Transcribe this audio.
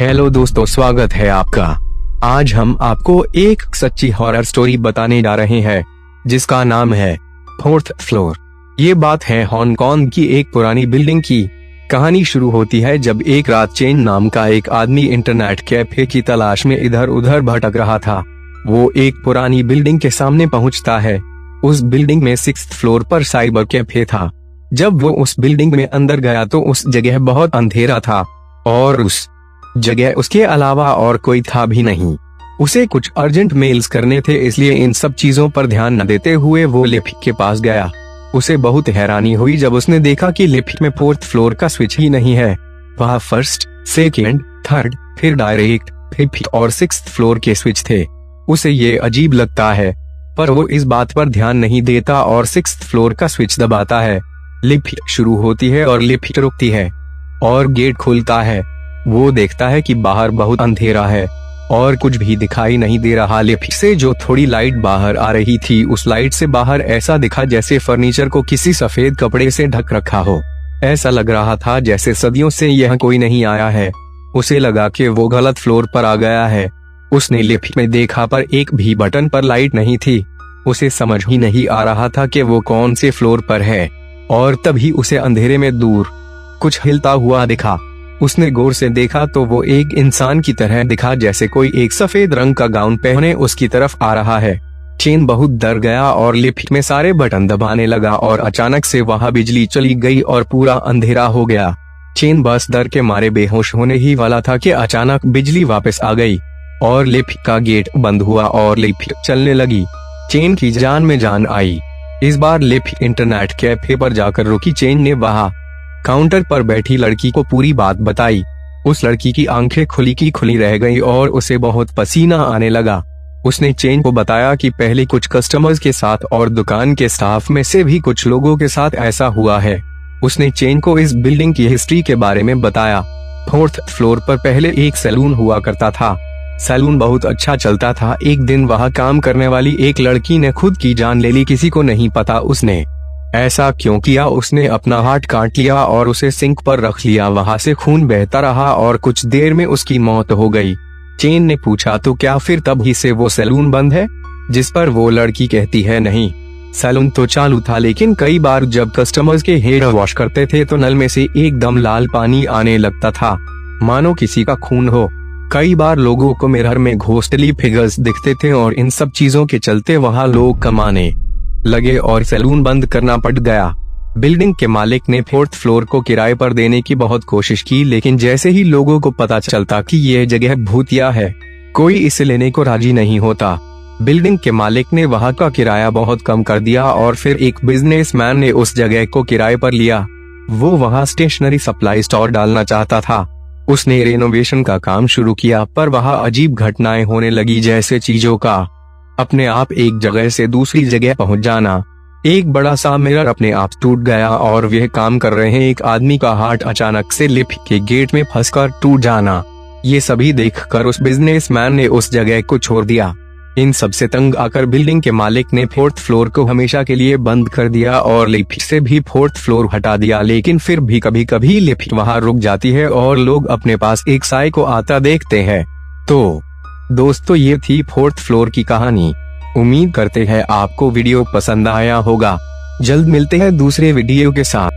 Hello दोस्तों, स्वागत है आपका। आज हम आपको एक सच्ची हॉरर स्टोरी बताने जा रहे हैं जिसका नाम है फोर्थ फ्लोर। ये बात है हांगकांग की एक पुरानी बिल्डिंग की। कहानी शुरू होती है जब एक रात चेन नाम का एक आदमी इंटरनेट कैफे की तलाश में इधर उधर भटक रहा था। वो एक पुरानी बिल्डिंग के सामने पहुंचता है। उस बिल्डिंग में 6th फ्लोर पर साइबर कैफे था। जब वो उस बिल्डिंग में अंदर गया तो उस जगह बहुत अंधेरा था और उस जगह उसके अलावा और कोई था भी नहीं। उसे कुछ अर्जेंट मेल्स करने थे, इसलिए इन सब चीजों पर ध्यान न देते हुए वो लिफ्ट के पास गया। उसे बहुत हैरानी हुई जब उसने देखा कि लिफ्ट में 4th फ्लोर का स्विच ही नहीं है। वहाँ फर्स्ट, सेकेंड, थर्ड, फिर डायरेक्ट, 5th और 6th फ्लोर के स्विच थे। उसे ये अजीब लगता है, पर वो इस बात पर ध्यान नहीं देता और 6th फ्लोर का स्विच दबाता है। लिफ्ट शुरू होती है और लिफ्ट रुकती है और गेट खुलता है। वो देखता है कि बाहर बहुत अंधेरा है और कुछ भी दिखाई नहीं दे रहा। लिफ्ट से जो थोड़ी लाइट बाहर आ रही थी, उस लाइट से बाहर ऐसा दिखा जैसे फर्नीचर को किसी सफेद कपड़े से ढक रखा हो। ऐसा लग रहा था जैसे सदियों से यह कोई नहीं आया है। उसे लगा कि वो गलत फ्लोर पर आ गया है। उसने लिफ्ट में देखा पर एक भी बटन पर लाइट नहीं थी। उसे समझ ही नहीं आ रहा था कि वो कौन से फ्लोर पर है। और तभी उसे अंधेरे में दूर कुछ हिलता हुआ दिखा। उसने गौर से देखा तो वो एक इंसान की तरह दिखा, जैसे कोई एक सफेद रंग का गाउन पहने उसकी तरफ आ रहा है। चेन बहुत डर गया और लिफ्ट में सारे बटन दबाने लगा और अचानक से वहां बिजली चली गई और पूरा अंधेरा हो गया। चेन बस डर के मारे बेहोश होने ही वाला था कि अचानक बिजली वापस आ गई और लिफ्ट का गेट बंद हुआ और लिफ्ट चलने लगी। चेन की जान में जान आई। इस बार लिफ्ट इंटरनेट कैफे पर जाकर रुकी। चेन ने वहां काउंटर पर बैठी लड़की को पूरी बात बताई। उस लड़की की आंखें खुली की खुली रह गई और उसे बहुत पसीना आने लगा। उसने चेन को बताया कि पहले कुछ कस्टमर्स के साथ और दुकान के स्टाफ में से भी कुछ लोगों के साथ ऐसा हुआ है। उसने चेन को इस बिल्डिंग की हिस्ट्री के बारे में बताया। 4th फ्लोर पर पहले एक सैलून हुआ करता था। सैलून बहुत अच्छा चलता था। एक दिन वहां काम करने वाली एक लड़की ने खुद की जान ले ली। किसी को नहीं पता उसने ऐसा क्यों किया। उसने अपना हाथ काट लिया और उसे सिंक पर रख लिया। वहां से खून बहता रहा और कुछ देर में उसकी मौत हो गई। चेन ने पूछा, तो क्या फिर तभी से वो सैलून बंद है? जिस पर वो लड़की कहती है, नहीं, सैलून तो चालू था, लेकिन कई बार जब कस्टमर्स के हेयर वॉश करते थे तो नल में से एकदम लाल पानी आने लगता था, मानो किसी का खून हो। कई बार लोगों को मिरर में घोस्टली फिगर्स दिखते थे और इन सब चीजों के चलते वहां लोग कमाने लगे और सैलून बंद करना पड़ गया। बिल्डिंग के मालिक ने 4th फ्लोर को किराए पर देने की बहुत कोशिश की, लेकिन जैसे ही लोगों को पता चलता कि यह जगह भूतिया है, कोई इसे लेने को राजी नहीं होता। बिल्डिंग के मालिक ने वहां का किराया बहुत कम कर दिया और फिर एक बिजनेसमैन ने उस जगह को किराए पर लिया। वो वहां स्टेशनरी सप्लाई स्टोर डालना चाहता था। उसने रेनोवेशन का काम शुरू किया, पर वहां अजीब घटनाएं होने लगी, जैसे चीजों का अपने आप एक जगह से दूसरी जगह पहुंच जाना। एक बड़ा सा मिरर अपने आप टूट गया और वह काम कर रहे एक आदमी का हाथ अचानक से लिफ्ट के गेट में फंसकर टूट जाना। ये सभी देखकर उस बिजनेसमैन ने उस जगह को छोड़ दिया। इन सब से तंग आकर बिल्डिंग के मालिक ने 4th फ्लोर को हमेशा के लिए बंद कर दिया और लिफ्ट से भी 4th फ्लोर हटा दिया। लेकिन फिर भी कभी कभी लिफ्ट वहां रुक जाती है और लोग अपने पास एक साय को आता देखते हैं। तो दोस्तों, ये थी 4th फ्लोर की कहानी। उम्मीद करते हैं आपको वीडियो पसंद आया होगा। जल्द मिलते हैं दूसरे वीडियो के साथ।